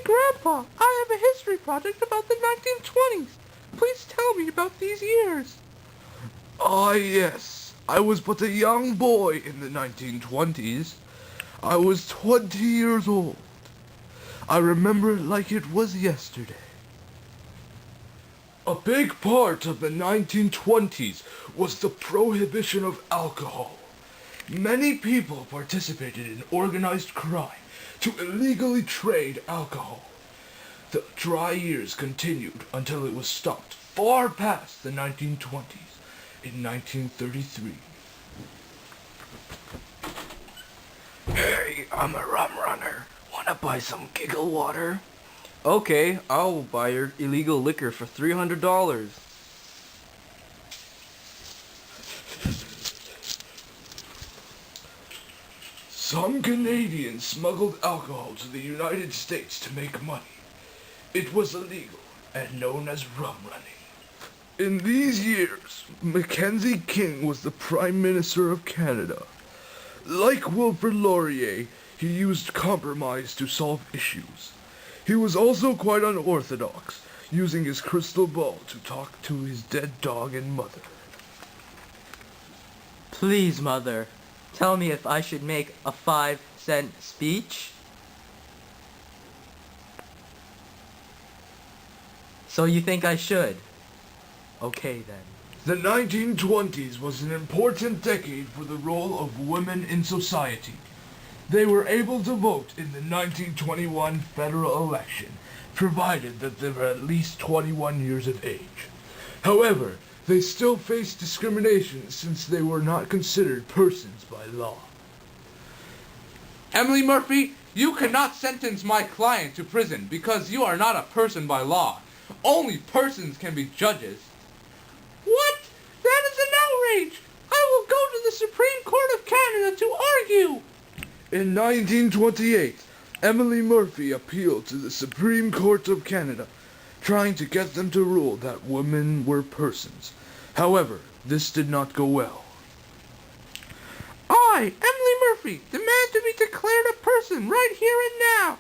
Grandpa, I have a history project about the 1920s. Please tell me about these years. Ah, yes. I was but a young boy in the 1920s. I was 20 years old. I remember it like it was yesterday. A big part of the 1920s was the prohibition of alcohol. Many people participated in organized crime to illegally trade alcohol. The dry years continued until it was stopped far past the 1920s in 1933. Hey, I'm a rum runner. Wanna buy some giggle water? Okay, I'll buy your illegal liquor for $300. Some Canadians smuggled alcohol to the United States to make money. It was illegal and known as rum running. In these years, Mackenzie King was the Prime Minister of Canada. Like Wilfrid Laurier, he used compromise to solve issues. He was also quite unorthodox, using his crystal ball to talk to his dead dog and mother. Please, Mother, tell me if I should make a 5-cent speech. So you think I should? Okay then. The 1920s was an important decade for the role of women in society. They were able to vote in the 1921 federal election, provided that they were at least 21 years of age. However, they still faced discrimination since they were not considered persons by law. Emily Murphy, you cannot sentence my client to prison because you are not a person by law. Only persons can be judges. What? That is an outrage! I will go to the Supreme Court of Canada to argue! In 1928, Emily Murphy appealed to the Supreme Court of Canada, trying to get them to rule that women were persons. However, this did not go well. I, Emily Murphy, demand to be declared a person right here and now.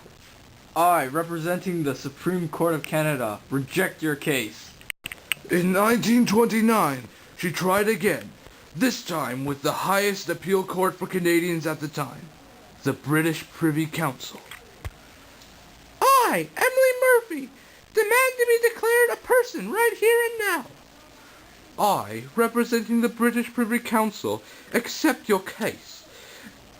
I, representing the Supreme Court of Canada, reject your case. In 1929, she tried again, this time with the highest appeal court for Canadians at the time, the British Privy Council. I, Emily Murphy, demand to be declared a person right here and now. I, representing the British Privy Council, accept your case.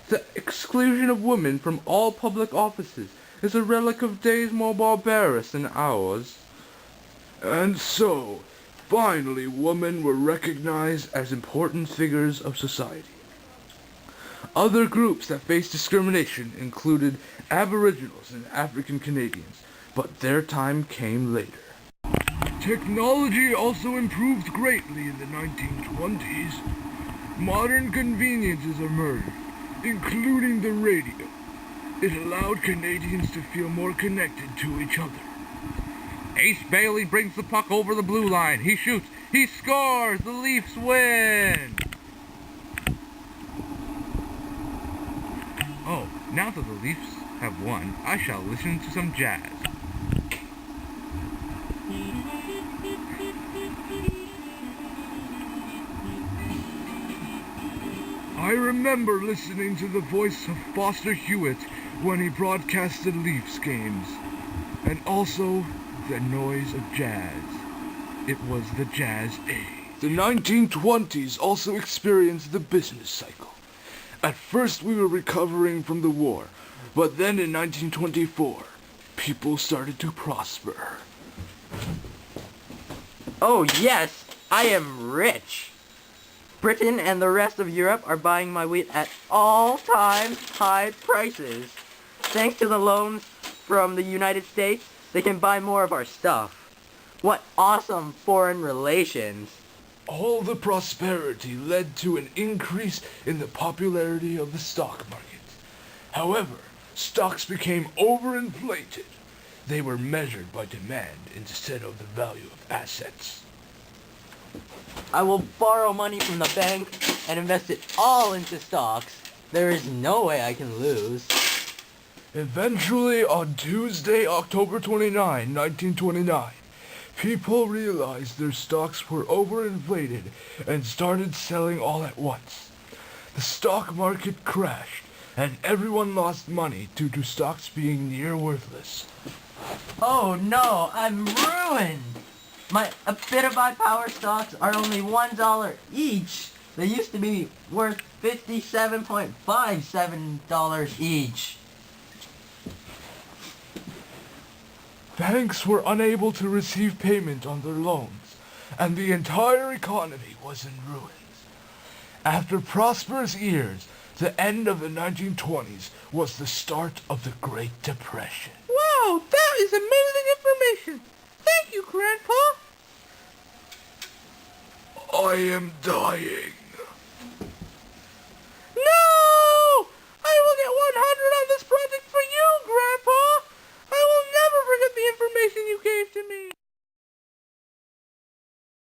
The exclusion of women from all public offices is a relic of days more barbarous than ours. And so, finally women were recognized as important figures of society. Other groups that faced discrimination included Aboriginals and African Canadians, but their time came later. Technology also improved greatly in the 1920s. Modern conveniences emerged, including the radio. It allowed Canadians to feel more connected to each other. Ace Bailey brings the puck over the blue line. He shoots. He scores. The Leafs win. Oh, now that the Leafs have won, I shall listen to some jazz. I remember listening to the voice of Foster Hewitt when he broadcasted Leafs games, and also the noise of jazz. It was the jazz age. The 1920s also experienced the business cycle. At first we were recovering from the war, but then in 1924, people started to prosper. Oh yes, I am rich. Britain and the rest of Europe are buying my wheat at all-time high prices. Thanks to the loans from the United States, they can buy more of our stuff. What awesome foreign relations. All the prosperity led to an increase in the popularity of the stock market. However, stocks became overinflated. They were measured by demand instead of the value of assets. I will borrow money from the bank and invest it all into stocks. There is no way I can lose. Eventually, on Tuesday, October 29, 1929, people realized their stocks were overinflated and started selling all at once. The stock market crashed, and everyone lost money due to stocks being near worthless. Oh no, I'm ruined! A bit of my power stocks are only $1 each. They used to be worth $57.57 each. Banks were unable to receive payment on their loans, and the entire economy was in ruins. After prosperous years, the end of the 1920s was the start of the Great Depression. Wow, that is amazing information. Thank you, Grandpa. I am dying. No! I will get 100 on this project for you, Grandpa. I will never forget the information you gave to me.